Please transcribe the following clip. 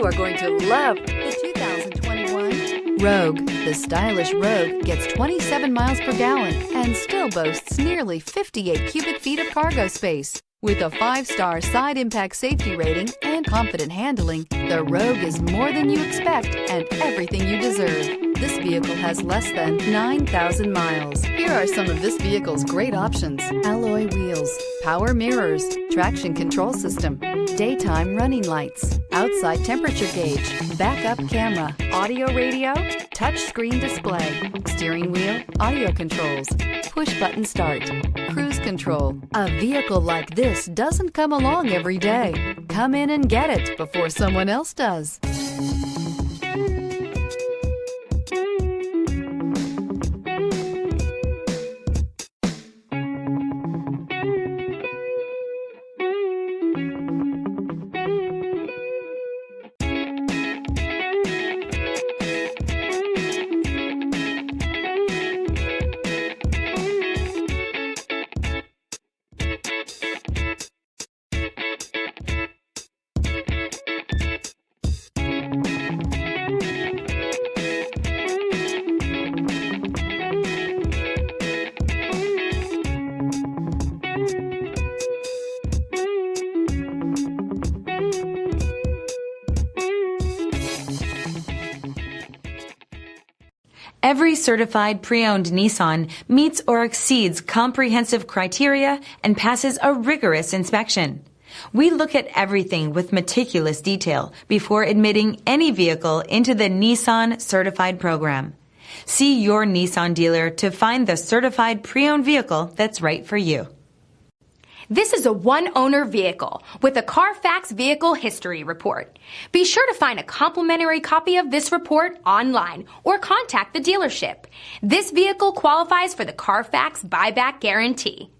are going to love the 2021 Rogue. The stylish Rogue gets 27 miles per gallon and still boasts nearly 58 cubic feet of cargo space. With a 5-star side impact safety rating and confident handling, the Rogue is more than you expect and everything you deserve. This vehicle has less than 9,000 miles. Here are some of this vehicle's great options: alloy wheels, power mirrors, traction control system, daytime running lights, outside temperature gauge, backup camera, audio radio, touchscreen display, steering wheel audio controls, push button start, cruise control. A vehicle like this doesn't come along every day. Come in and get it before someone else does. Every certified pre-owned Nissan meets or exceeds comprehensive criteria and passes a rigorous inspection. We look at everything with meticulous detail before admitting any vehicle into the Nissan Certified program. See your Nissan dealer to find the certified pre-owned vehicle that's right for you. This is a one-owner vehicle with a Carfax Vehicle History Report. Be sure to find a complimentary copy of this report online or contact the dealership. This vehicle qualifies for the Carfax Buyback Guarantee.